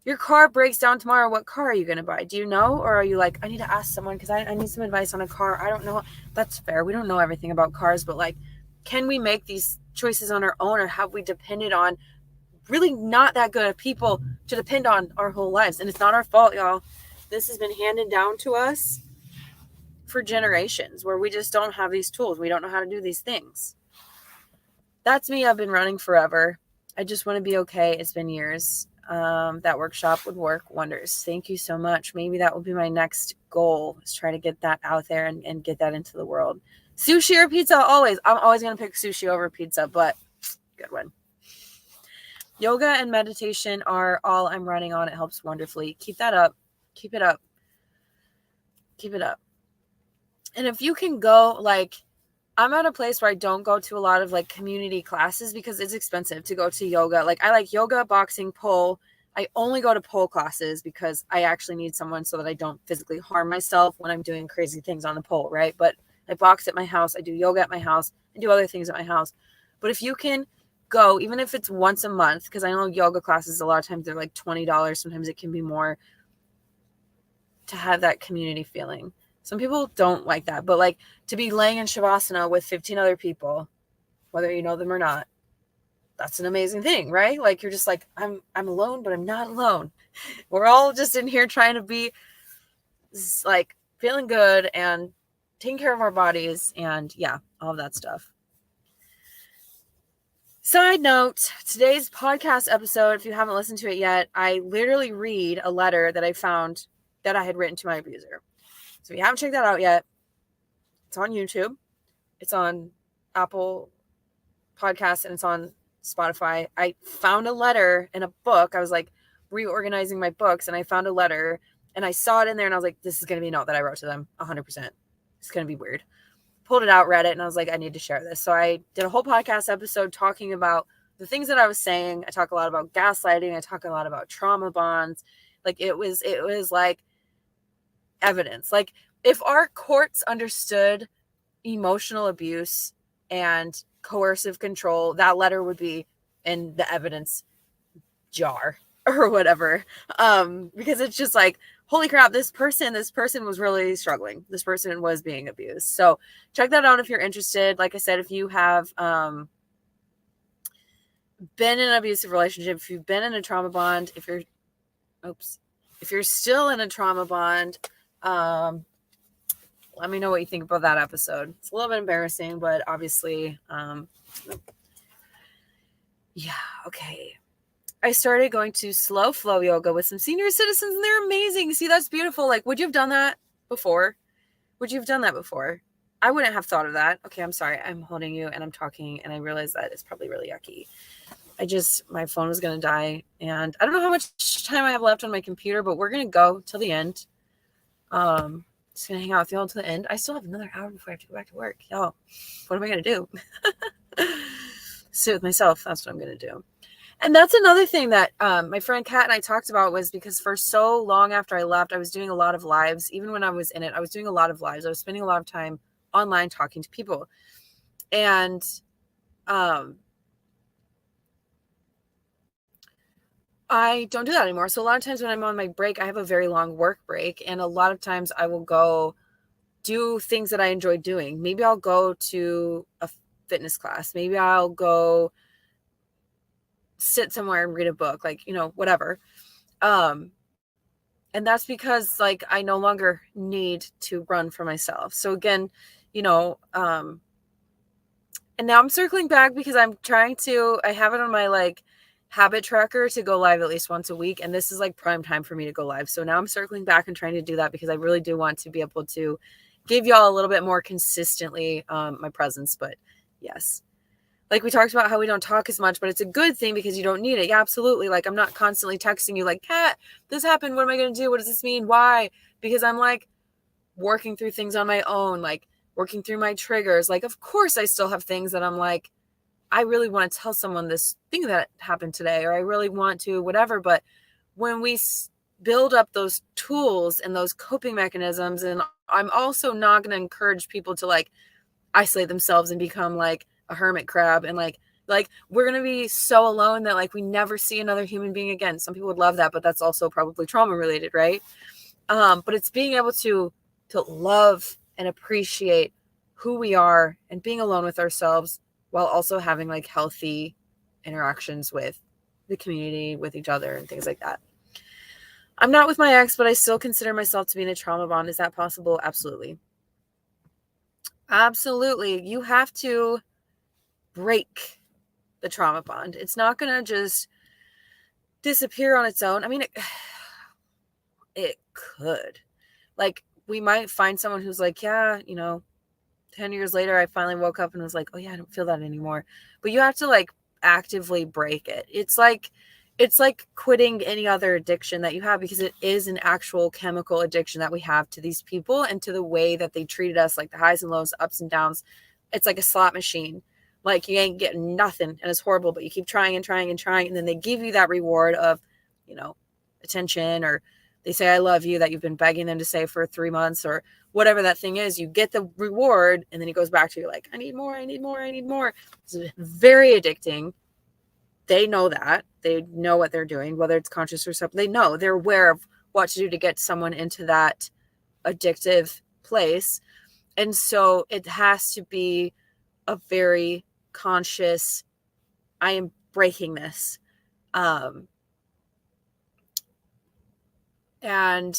Your car breaks down tomorrow. What car are you going to buy? Do you know? Or are you like, I need to ask someone because I need some advice on a car. I don't know. That's fair. We don't know everything about cars, but like, can we make these choices on our own, or have we depended on really not that good of people to depend on our whole lives? And it's not our fault, y'all. This has been handed down to us for generations where we just don't have these tools. We don't know how to do these things. That's me. I've been running forever. I just want to be okay. It's been years. That workshop would work wonders. Thank you so much. Maybe that will be my next goal, is try to get that out there and get that into the world. Sushi or pizza? Always. I'm always going to pick sushi over pizza, but good one. Yoga and meditation are all I'm running on. It helps wonderfully. Keep that up. Keep it up. Keep it up. And if you can go, like, I'm at a place where I don't go to a lot of like community classes because it's expensive to go to yoga. Like, I like yoga, boxing, pole. I only go to pole classes because I actually need someone so that I don't physically harm myself when I'm doing crazy things on the pole, right? But I box at my house. I do yoga at my house. I do other things at my house. But if you can go, even if it's once a month, because I know yoga classes, a lot of times they're like $20. Sometimes it can be more, to have that community feeling. Some people don't like that, but like, to be laying in Shavasana with 15 other people, whether you know them or not, that's an amazing thing, right? Like, you're just like, I'm alone, but I'm not alone. We're all just in here trying to be like feeling good and taking care of our bodies, and yeah, all of that stuff. Side note, today's podcast episode, if you haven't listened to it yet, I literally read a letter that I found that I had written to my abuser. So if you haven't checked that out yet, it's on YouTube, it's on Apple Podcasts, and it's on Spotify. I found a letter in a book. I was like reorganizing my books, and I found a letter, and I saw it in there, and I was like, this is going to be a note that I wrote to them 100%. It's going to be weird. Pulled it out, read it, and I was like, I need to share this. So I did a whole podcast episode talking about the things that I was saying. I talk a lot about gaslighting. I talk a lot about trauma bonds. Like, it was like evidence. Like, if our courts understood emotional abuse and coercive control, that letter would be in the evidence jar or whatever. Because it's just like, holy crap, this person was really struggling. This person was being abused. So check that out if you're interested. Like I said, if you have been in an abusive relationship, if you've been in a trauma bond, if you're still in a trauma bond, let me know what you think about that episode. It's a little bit embarrassing, but obviously, yeah, okay. I started going to slow flow yoga with some senior citizens, and they're amazing. See, that's beautiful. Like, would you have done that before? Would you have done that before? I wouldn't have thought of that. Okay, I'm sorry. I'm holding you and I'm talking, and I realize that it's probably really yucky. My phone was going to die, and I don't know how much time I have left on my computer, but we're going to go till the end. Just going to hang out with y'all till the end. I still have another hour before I have to go back to work. Y'all, what am I going to do? Sit with myself. That's what I'm going to do. And that's another thing that my friend Kat and I talked about, was because for so long after I left, I was doing a lot of lives. Even when I was in it, I was doing a lot of lives. I was spending a lot of time online talking to people. And I don't do that anymore. So a lot of times when I'm on my break, I have a very long work break. And a lot of times I will go do things that I enjoy doing. Maybe I'll go to a fitness class. Maybe I'll go sit somewhere and read a book, like, whatever. And that's because, like, I no longer need to run for myself. So again, And now I'm circling back because I have it on my like habit tracker to go live at least once a week. And this is like prime time for me to go live. So now I'm circling back and trying to do that because I really do want to be able to give y'all a little bit more consistently my presence. But yes, like we talked about how we don't talk as much, but it's a good thing because you don't need it. Yeah, absolutely. Like I'm not constantly texting you like, Kat, this happened. What am I going to do? What does this mean? Why? Because I'm like working through things on my own, like working through my triggers. Like, of course, I still have things that I'm like, I really want to tell someone this thing that happened today, or I really want to, whatever. But when we build up those tools and those coping mechanisms, and I'm also not going to encourage people to like isolate themselves and become like a hermit crab and like we're going to be so alone that like we never see another human being again. Some people would love that, but that's also probably trauma related, right? But it's being able to love and appreciate who we are and being alone with ourselves while also having like healthy interactions with the community, with each other and things like that. I'm not with my ex, but I still consider myself to be in a trauma bond. Is that possible? Absolutely. Absolutely. You have to break the trauma bond. It's not going to just disappear on its own. I mean, it could. Like, we might find someone who's like, yeah, 10 years later, I finally woke up and was like, oh yeah, I don't feel that anymore. But you have to like actively break it. It's like quitting any other addiction that you have, because it is an actual chemical addiction that we have to these people and to the way that they treated us, like the highs and lows, ups and downs. It's like a slot machine. Like you ain't getting nothing and it's horrible, but you keep trying and trying and trying. And then they give you that reward of, attention, or they say, I love you, that you've been begging them to say for 3 months, or whatever that thing is. You get the reward and then it goes back to you like, I need more, I need more, I need more. It's very addicting. They know that. They know what they're doing, whether it's conscious or something. They know, they're aware of what to do to get someone into that addictive place. And so it has to be a very conscious, I am breaking this. And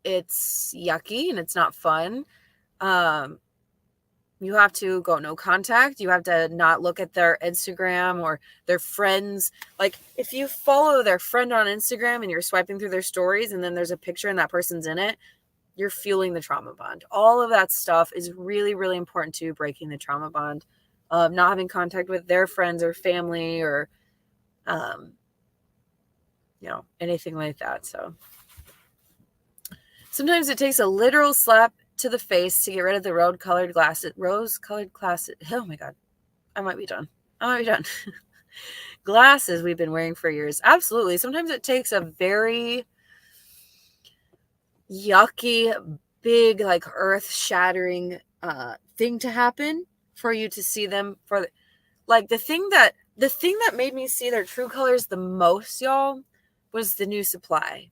it's yucky and it's not fun. You have to go no contact. You have to not look at their Instagram or their friends. Like if you follow their friend on Instagram and you're swiping through their stories and then there's a picture and that person's in it, you're fueling the trauma bond. All of that stuff is really, really important to breaking the trauma bond. Not having contact with their friends or family or, anything like that. So sometimes it takes a literal slap to the face to get rid of the rose-colored glasses. Oh my God. I might be done. Glasses we've been wearing for years. Absolutely. Sometimes it takes a very yucky, big, like earth-shattering thing to happen for you to see them for like the thing that made me see their true colors the most, y'all, was the New Supply.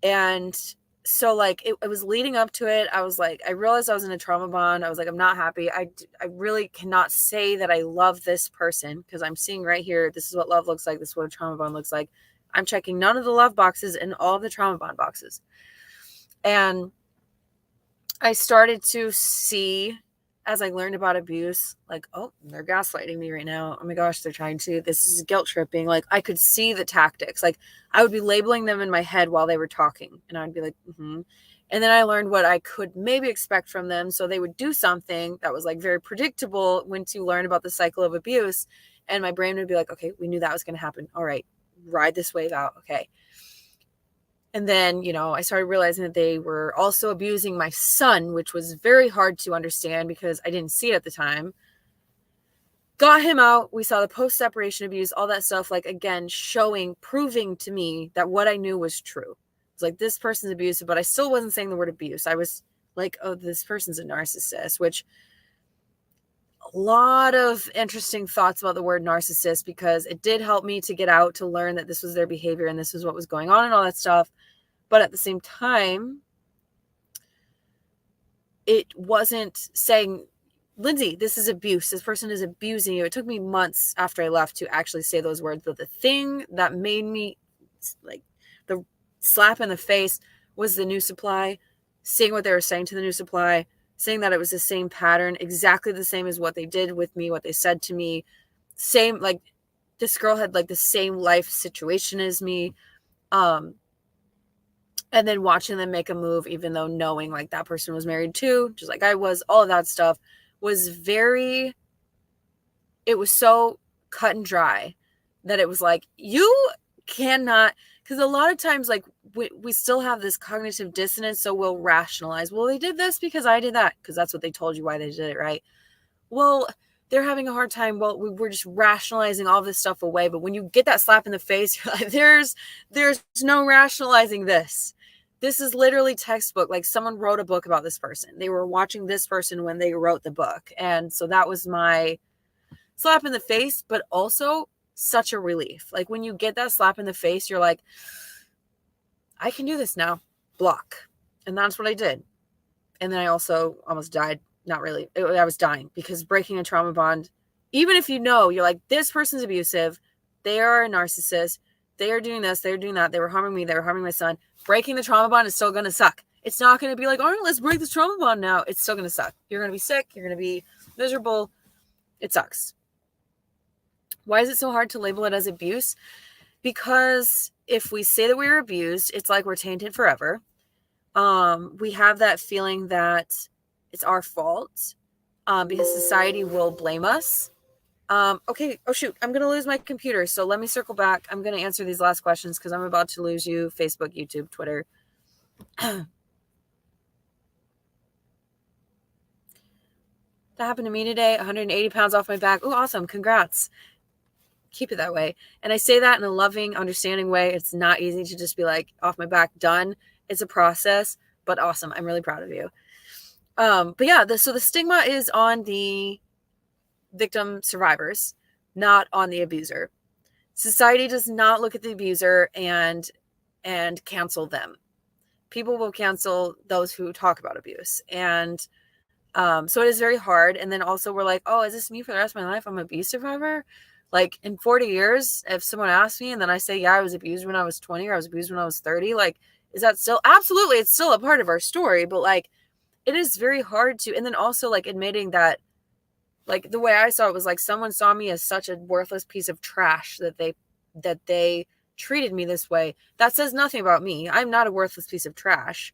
And so like it was leading up to it. I was like, I realized I was in a trauma bond. I was like, I'm not happy. I really cannot say that I love this person, because I'm seeing right here, this is what love looks like. This is what a trauma bond looks like. I'm checking none of the love boxes and all of the trauma bond boxes. And I started to see, as I learned about abuse, like, oh, they're gaslighting me right now. Oh my gosh, they're trying to, this is guilt tripping. Like I could see the tactics. Like I would be labeling them in my head while they were talking. And I'd be like, mm-hmm. And then I learned what I could maybe expect from them. So they would do something that was like very predictable when to learn about the cycle of abuse. And my brain would be like, okay, we knew that was going to happen. All right, ride this wave out. Okay. And then, I started realizing that they were also abusing my son, which was very hard to understand because I didn't see it at the time. Got him out. We saw the post-separation abuse, all that stuff, like, again, proving to me that what I knew was true. It's like, this person's abusive, but I still wasn't saying the word abuse. I was like, oh, this person's a narcissist, which a lot of interesting thoughts about the word narcissist, because it did help me to get out, to learn that this was their behavior and this was what was going on and all that stuff. But at the same time, it wasn't saying, Lindsay, this is abuse. This person is abusing you. It took me months after I left to actually say those words. But the thing that made me, like, the slap in the face was the New Supply, seeing what they were saying to the New Supply, saying that it was the same pattern, exactly the same as what they did with me, what they said to me. Same, like, this girl had like the same life situation as me. And then watching them make a move, even though knowing like that person was married too, just like I was, all of that stuff was it was so cut and dry that it was like, you cannot, because a lot of times, like, we still have this cognitive dissonance, so we'll rationalize, well, they did this because I did that, because that's what they told you why they did it, right? Well, they're having a hard time. Well, we're just rationalizing all this stuff away. But when you get that slap in the face, you're like, there's no rationalizing this. This is literally textbook. Like, someone wrote a book about this person. They were watching this person when they wrote the book. And so that was my slap in the face, but also such a relief. Like, when you get that slap in the face, you're like, I can do this now. Block. And that's what I did. And then I also almost died. Not really. I was dying, because breaking a trauma bond, even if you know, you're like, this person's abusive, they are a narcissist, they are doing this, they're doing that, they were harming me, they were harming my son. Breaking the trauma bond is still going to suck. It's not going to be like, all right, let's break this trauma bond now. It's still going to suck. You're going to be sick. You're going to be miserable. It sucks. Why is it so hard to label it as abuse? Because if we say that we were abused, it's like we're tainted forever. We have that feeling that it's our fault, because society will blame us. Okay. Oh, shoot. I'm going to lose my computer. So let me circle back. I'm going to answer these last questions because I'm about to lose you. Facebook, YouTube, Twitter. That happened to me today. 180 pounds off my back. Oh, awesome. Congrats. Keep it that way. And I say that in a loving, understanding way. It's not easy to just be like, off my back, done. It's a process, but awesome. I'm really proud of you. But yeah, so the stigma is on the victim survivors, not on the abuser. Society does not look at the abuser and cancel them. People will cancel those who talk about abuse. And so it is very hard. And then also we're like, oh, is this me for the rest of my life? I'm an abuse survivor. Like, in 40 years, if someone asks me and then I say, yeah, I was abused when I was 20 or I was abused when I was 30, like, is that still? Absolutely. It's still a part of our story, but like, it is very hard to, and then also like admitting that, like, the way I saw it was like someone saw me as such a worthless piece of trash that they treated me this way. That says nothing about me. I'm not a worthless piece of trash.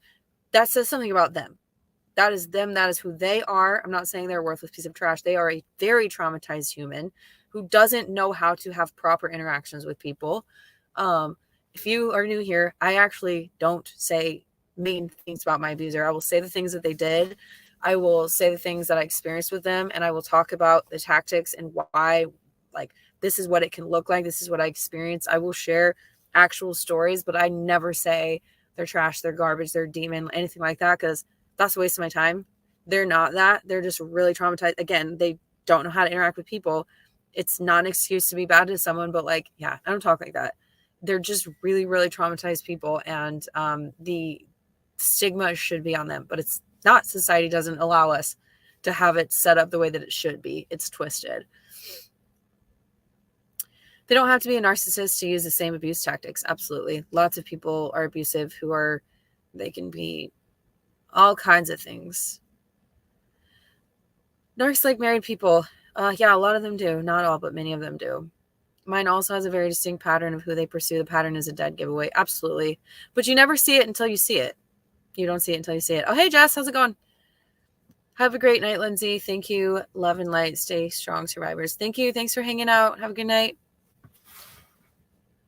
That says something about them. That is them. That is who they are. I'm not saying they're a worthless piece of trash. They are a very traumatized human who doesn't know how to have proper interactions with people. If you are new here, I actually don't say mean things about my abuser. I will say the things that they did. I will say the things that I experienced with them, and I will talk about the tactics and why, like, this is what it can look like. This is what I experienced. I will share actual stories, but I never say they're trash, they're garbage, they're a demon, anything like that, because that's a waste of my time. They're not that. They're just really traumatized. Again, they don't know how to interact with people. It's not an excuse to be bad to someone, but like, yeah, I don't talk like that. They're just really, really traumatized people, and the stigma should be on them, but it's not. Society doesn't allow us to have it set up the way that it should be. It's twisted. They don't have to be a narcissist to use the same abuse tactics. Absolutely. Lots of people are abusive they can be all kinds of things. Narcs like married people. Yeah, a lot of them do. Not all, but many of them do. Mine also has a very distinct pattern of who they pursue. The pattern is a dead giveaway. Absolutely. But you never see it until you see it. You don't see it until you see it. Oh, hey, Jess. How's it going? Have a great night, Lindsay. Thank you. Love and light. Stay strong, survivors. Thank you. Thanks for hanging out. Have a good night.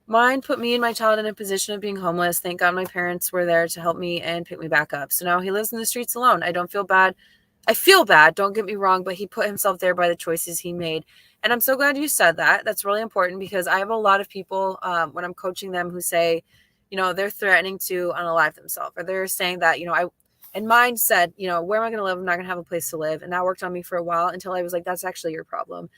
Mine put me and my child in a position of being homeless. Thank God my parents were there to help me and pick me back up. So now he lives in the streets alone. I don't feel bad. I feel bad, don't get me wrong, but he put himself there by the choices he made. And I'm so glad you said that. That's really important, because I have a lot of people when I'm coaching them who say, they're threatening to unalive themselves, or they're saying that, and mine said, where am I going to live? I'm not going to have a place to live. And that worked on me for a while until I was like, that's actually your problem.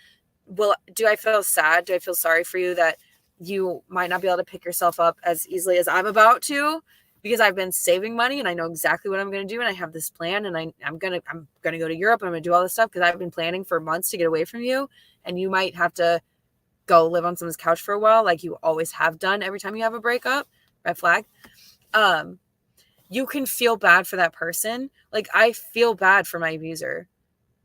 Well, do I feel sad? Do I feel sorry for you that you might not be able to pick yourself up as easily as I'm about to? Because I've been saving money and I know exactly what I'm going to do. And I have this plan, and I'm going to go to Europe. I'm going to do all this stuff because I've been planning for months to get away from you. And you might have to go live on someone's couch for a while, like you always have done every time you have a breakup. Red flag. you can feel bad for that person. Like, I feel bad for my abuser,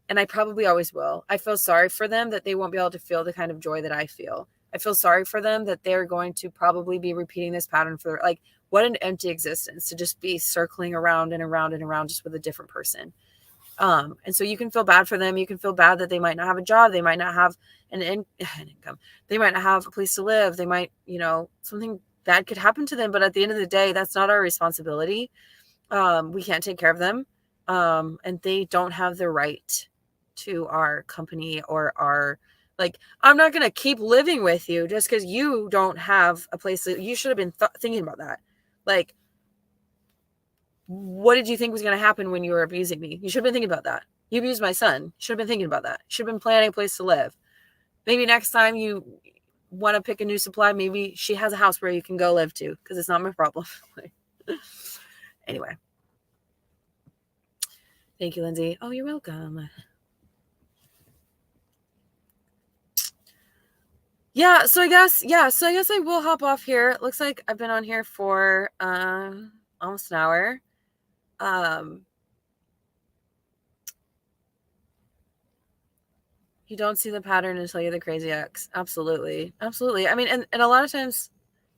and I probably always will. I feel sorry for them that they won't be able to feel the kind of joy that I feel. I feel sorry for them that they're going to probably be repeating this pattern for, like, what an empty existence to just be circling around and around and around just with a different person. And so you can feel bad for them. You can feel bad that they might not have a job. They might not have an income. They might not have a place to live. They might, something bad could happen to them. But at the end of the day, that's not our responsibility. We can't take care of them. And they don't have the right to our company or our, like, I'm not going to keep living with you just because you don't have a place. You should have been thinking about that. Like, what did you think was going to happen when you were abusing me? You should have been thinking about that. You abused my son. You should have been thinking about that. You should have been planning a place to live. Maybe next time you want to pick a new supply, maybe she has a house where you can go live to, because it's not my problem. Anyway. Thank you, Lindsay. Oh, you're welcome. Yeah, so I guess I will hop off here. It looks like I've been on here for almost an hour. You don't see the pattern until you're the crazy ex. Absolutely. Absolutely. I mean, and a lot of times,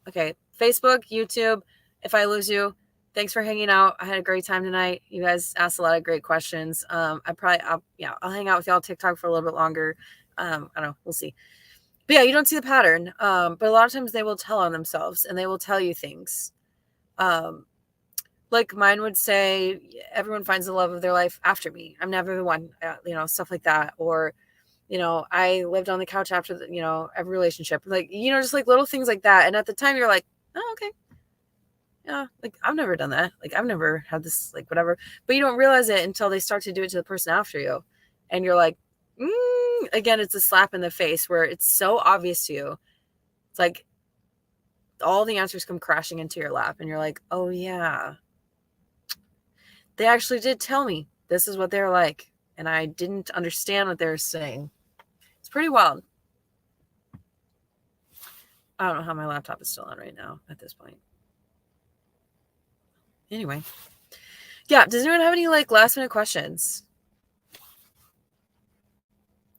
okay, Facebook, YouTube, if I lose you, thanks for hanging out. I had a great time tonight. You guys asked a lot of great questions. I'll hang out with y'all TikTok for a little bit longer. I don't know. We'll see. But yeah, you don't see the pattern. But a lot of times they will tell on themselves and they will tell you things. Like mine would say, everyone finds the love of their life after me. I'm never the one, stuff like that. Or, I lived on the couch after every relationship, like, just like little things like that. And at the time you're like, oh, okay. Yeah. Like, I've never done that. Like, I've never had this, like, whatever, but you don't realize it until they start to do it to the person after you. And you're like, again, it's a slap in the face where it's so obvious to you. It's like all the answers come crashing into your lap and you're like, oh yeah, they actually did tell me this is what they're like. And I didn't understand what they were saying. It's pretty wild. I don't know how my laptop is still on right now at this point. Anyway. Yeah. Does anyone have any last minute questions?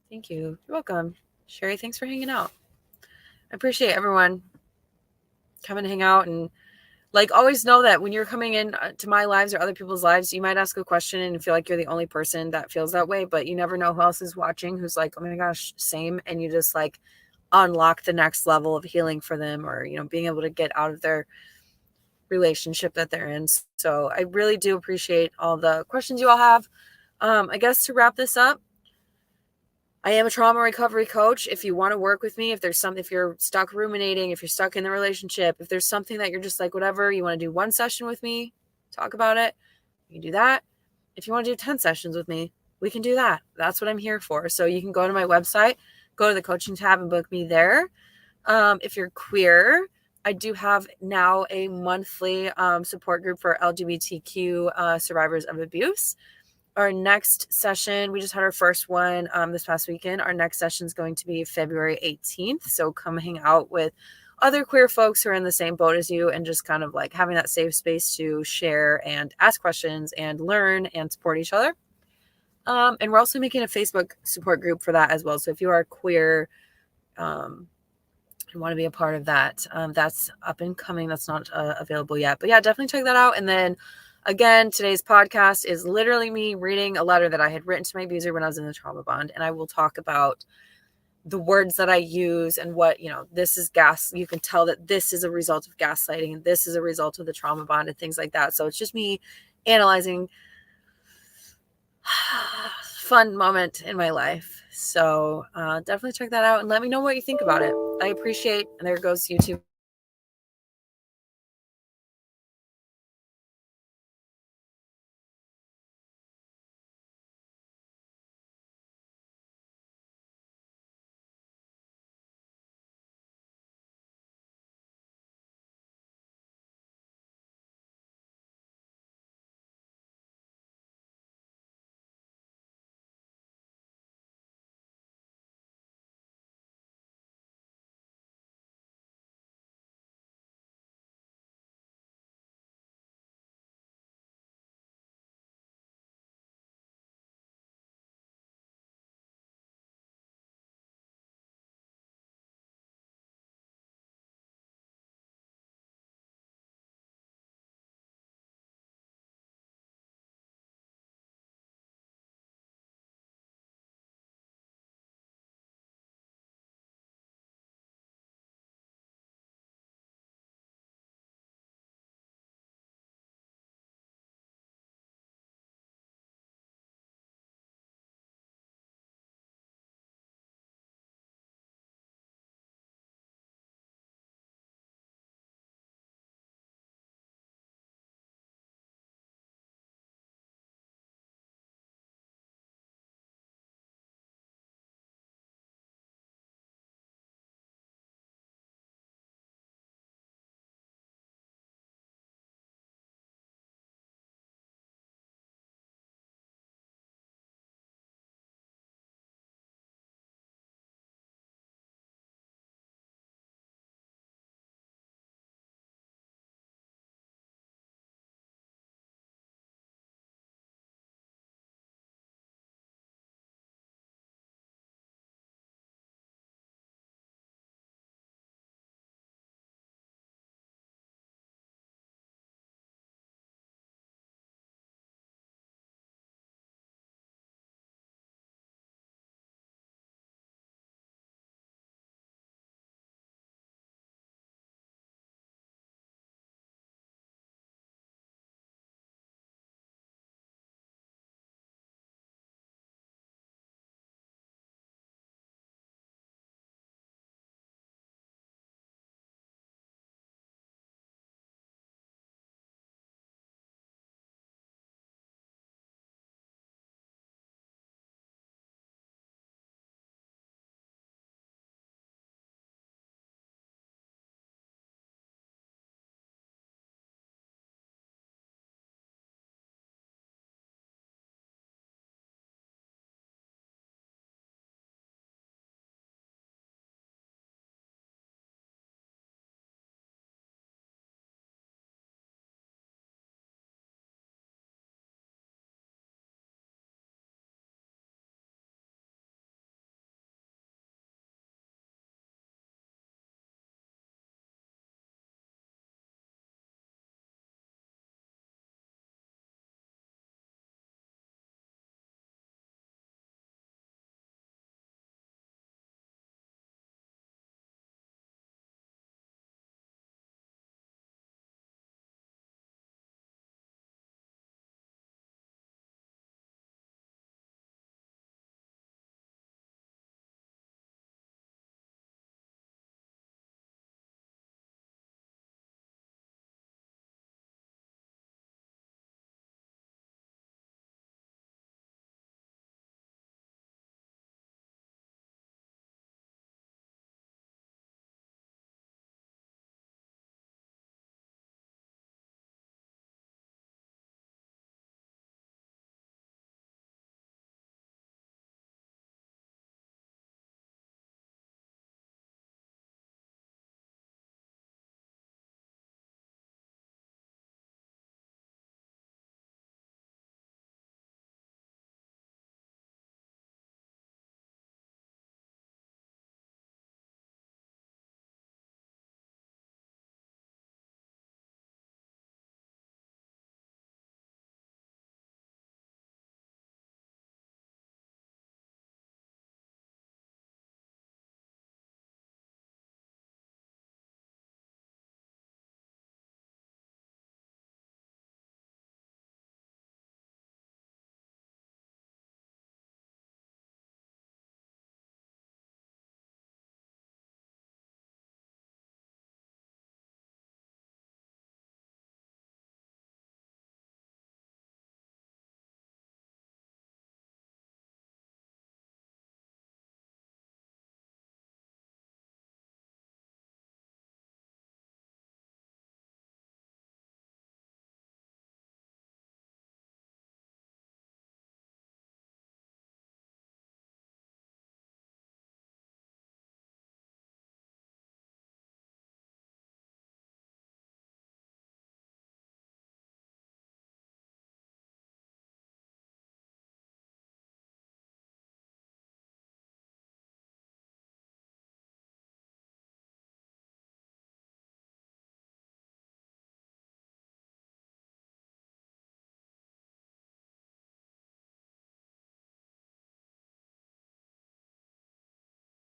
Thank you. You're welcome. Sherry, thanks for hanging out. I appreciate everyone coming to hang out, and always know that when you're coming in to my lives or other people's lives, you might ask a question and feel like you're the only person that feels that way, but you never know who else is watching who's like, oh my gosh, same. And you just unlock the next level of healing for them, or, being able to get out of their relationship that they're in. So I really do appreciate all the questions you all have. I guess to wrap this up, I am a trauma recovery coach. If you want to work with me, if you're stuck ruminating, if you're stuck in the relationship, if there's something that you're just like, whatever, you want to do one session with me, talk about it, you can do that. If you want to do 10 sessions with me, we can do that. That's what I'm here for. So you can go to my website, go to the coaching tab and book me there. If you're queer, I do have now a monthly support group for LGBTQ survivors of abuse. Our next session, we just had our first one this past weekend. Our next session is going to be February 18th. So come hang out with other queer folks who are in the same boat as you, and just kind of having that safe space to share and ask questions and learn and support each other. And we're also making a Facebook support group for that as well. So if you are queer and want to be a part of that, that's up and coming. That's not available yet. But yeah, definitely check that out. And then again, today's podcast is literally me reading a letter that I had written to my abuser when I was in the trauma bond. And I will talk about the words that I use and what, this is you can tell that this is a result of gaslighting and this is a result of the trauma bond and things like that. So it's just me analyzing fun moment in my life. So definitely check that out and let me know what you think about it. I appreciate, and there goes YouTube.